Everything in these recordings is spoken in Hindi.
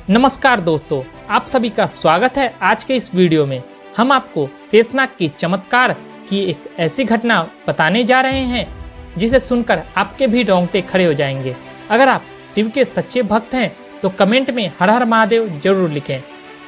नमस्कार दोस्तों, आप सभी का स्वागत है। आज के इस वीडियो में हम आपको शेषनाग की चमत्कार की एक ऐसी घटना बताने जा रहे हैं जिसे सुनकर आपके भी रोंगटे खड़े हो जाएंगे। अगर आप शिव के सच्चे भक्त हैं तो कमेंट में हर हर महादेव जरूर लिखें।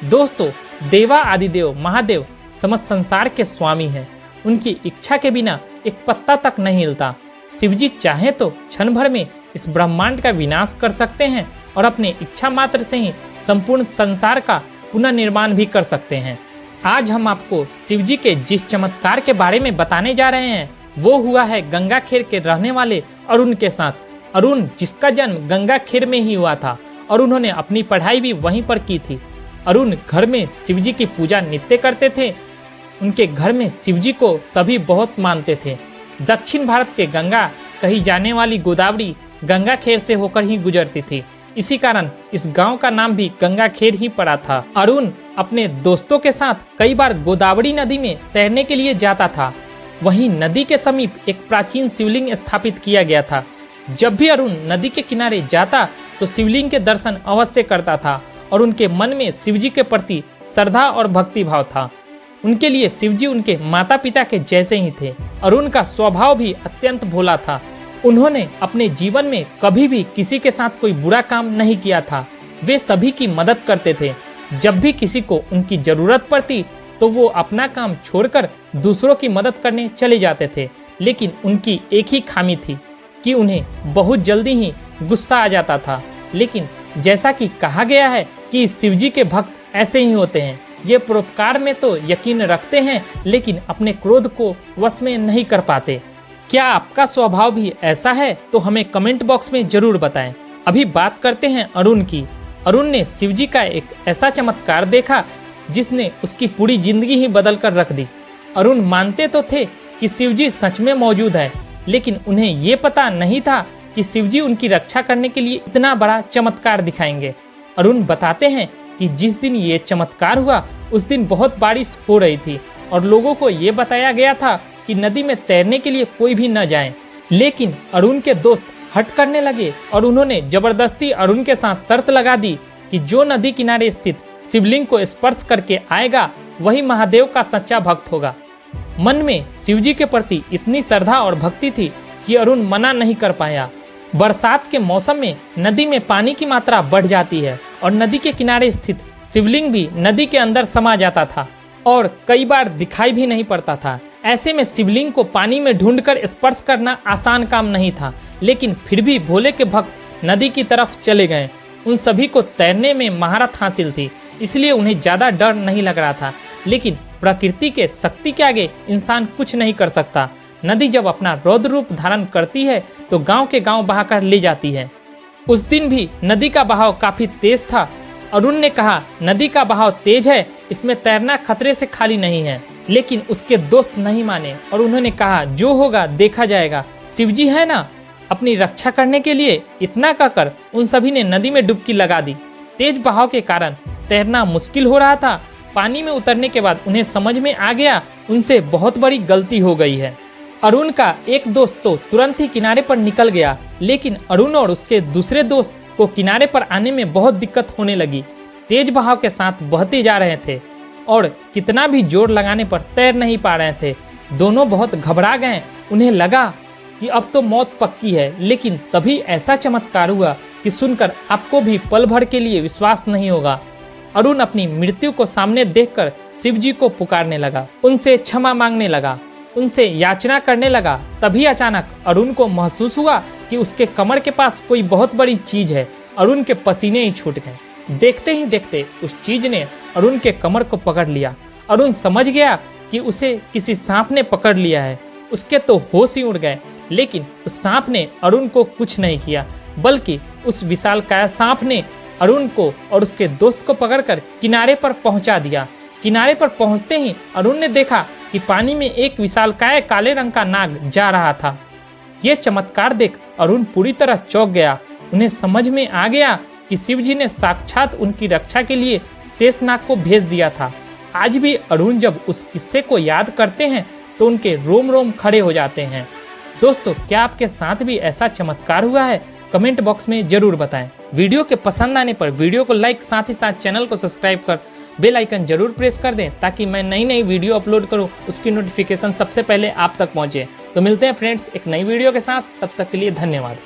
दोस्तों, देवा आदिदेव महादेव समस्त संसार के स्वामी हैं। उनकी इच्छा के बिना एक पत्ता तक नहीं हिलता। शिवजी चाहे तो क्षण भर में इस ब्रह्मांड का विनाश कर सकते हैं और अपने इच्छा मात्र से ही संपूर्ण संसार का पुनर्निर्माण भी कर सकते हैं। आज हम आपको शिवजी के जिस चमत्कार के बारे में बताने जा रहे हैं वो हुआ है गंगाखेर के रहने वाले अरुण के साथ। अरुण जिसका जन्म गंगाखेर में ही हुआ था और उन्होंने अपनी पढ़ाई भी वहीं पर की थी। अरुण घर में शिवजी की पूजा नित्य करते थे। उनके घर में शिवजी को सभी बहुत मानते थे। दक्षिण भारत के गंगा कही जाने वाली गोदावरी गंगाखेर से होकर ही गुजरती थी। इसी कारण इस गांव का नाम भी गंगाखेर ही पड़ा था। अरुण अपने दोस्तों के साथ कई बार गोदावरी नदी में तैरने के लिए जाता था। वहीं नदी के समीप एक प्राचीन शिवलिंग स्थापित किया गया था। जब भी अरुण नदी के किनारे जाता तो शिवलिंग के दर्शन अवश्य करता था और उनके मन में शिवजी के प्रति श्रद्धा और भक्ति भाव था। उनके लिए शिवजी उनके माता पिता के जैसे ही थे। अरुण का स्वभाव भी अत्यंत भोला था। उन्होंने अपने जीवन में कभी भी किसी के साथ कोई बुरा काम नहीं किया था। वे सभी की मदद करते थे। जब भी किसी को उनकी जरूरत पड़ती तो वो अपना काम छोड़कर दूसरों की मदद करने चले जाते थे। लेकिन उनकी एक ही खामी थी कि उन्हें बहुत जल्दी ही गुस्सा आ जाता था। लेकिन जैसा कि कहा गया है कि शिवजी के भक्त ऐसे ही होते हैं। ये परोपकार में तो यकीन रखते हैं लेकिन अपने क्रोध को वश में नहीं कर पाते। क्या आपका स्वभाव भी ऐसा है? तो हमें कमेंट बॉक्स में जरूर बताएं। अभी बात करते हैं अरुण की। अरुण ने शिवजी का एक ऐसा चमत्कार देखा जिसने उसकी पूरी जिंदगी ही बदल कर रख दी। अरुण मानते तो थे कि शिवजी सच में मौजूद है, लेकिन उन्हें ये पता नहीं था कि शिवजी उनकी रक्षा करने के लिए इतना बड़ा चमत्कार दिखाएंगे। अरुण बताते हैं कि जिस दिन ये चमत्कार हुआ उस दिन बहुत बारिश हो रही थी और लोगों को ये बताया गया था कि नदी में तैरने के लिए कोई भी न जाए। लेकिन अरुण के दोस्त हट करने लगे और उन्होंने जबरदस्ती अरुण के साथ शर्त लगा दी कि जो नदी किनारे स्थित शिवलिंग को स्पर्श करके आएगा वही महादेव का सच्चा भक्त होगा। मन में शिवजी के प्रति इतनी श्रद्धा और भक्ति थी कि अरुण मना नहीं कर पाया। बरसात के मौसम में नदी में पानी की मात्रा बढ़ जाती है और नदी के किनारे स्थित शिवलिंग भी नदी के अंदर समा जाता था और कई बार दिखाई भी नहीं पड़ता था। ऐसे में शिवलिंग को पानी में ढूंढकर स्पर्श करना आसान काम नहीं था। लेकिन फिर भी भोले के भक्त नदी की तरफ चले गए। उन सभी को तैरने में महारत हासिल थी, इसलिए उन्हें ज्यादा डर नहीं लग रहा था। लेकिन प्रकृति के शक्ति के आगे इंसान कुछ नहीं कर सकता। नदी जब अपना रौद्र रूप धारण करती है तो गांव के गांव बहाकर ले जाती है। उस दिन भी नदी का बहाव काफी तेज था। अरुण ने कहा, नदी का बहाव तेज है, इसमें तैरना खतरे से खाली नहीं है। लेकिन उसके दोस्त नहीं माने और उन्होंने कहा, जो होगा देखा जाएगा, शिवजी है ना, अपनी रक्षा करने के लिए। इतना कहकर उन सभी ने नदी में डुबकी लगा दी। तेज बहाव के कारण तैरना मुश्किल हो रहा था। पानी में उतरने के बाद उन्हें समझ में आ गया उनसे बहुत बड़ी गलती हो गई है। अरुण का एक दोस्त तो तुरंत ही किनारे पर निकल गया, लेकिन अरुण और उसके दूसरे दोस्त को किनारे पर आने में बहुत दिक्कत होने लगी। तेज बहाव के साथ बहते जा रहे थे और कितना भी जोर लगाने पर तैर नहीं पा रहे थे। दोनों बहुत घबरा गए। उन्हें लगा कि अब तो मौत पक्की है। लेकिन तभी ऐसा चमत्कार हुआ कि सुनकर आपको भी पल भर के लिए विश्वास नहीं होगा। अरुण अपनी मृत्यु को सामने देखकर शिवजी को पुकारने लगा, उनसे क्षमा मांगने लगा, उनसे याचना करने लगा। तभी अचानक अरुण को महसूस हुआ कि उसके कमर के पास कोई बहुत बड़ी चीज है। अरुण के पसीने ही छूट गए। देखते ही देखते उस चीज ने अरुण के कमर को पकड़ लिया। अरुण समझ गया कि उसे किसी सांप ने पकड़ लिया है। उसके तो होश ही उड़ गए। लेकिन उस सांप ने अरुण को कुछ नहीं किया, बल्कि उस विशालकाय सांप ने अरुण को और उसके दोस्त को पकड़कर किनारे पर पहुंचा दिया। किनारे पर पहुंचते ही अरुण ने देखा कि पानी में एक विशालकाय काले रंग का नाग जा रहा था। ये चमत्कार देख अरुण पूरी तरह चौंक गया। उन्हें समझ में आ गया कि शिवजी ने साक्षात उनकी रक्षा के लिए शेषनाग को भेज दिया था। आज भी अरुण जब उस किस्से को याद करते हैं तो उनके रोम रोम खड़े हो जाते हैं। दोस्तों, क्या आपके साथ भी ऐसा चमत्कार हुआ है? कमेंट बॉक्स में जरूर बताएं। वीडियो के पसंद आने पर वीडियो को लाइक, साथ ही साथ चैनल को सब्सक्राइब कर बेल आइकन जरूर प्रेस कर दें ताकि मैं नई वीडियो अपलोड करूं उसकी नोटिफिकेशन सबसे पहले आप तक पहुंचे। तो मिलते हैं फ्रेंड्स एक नई वीडियो के साथ, तब तक के लिए धन्यवाद।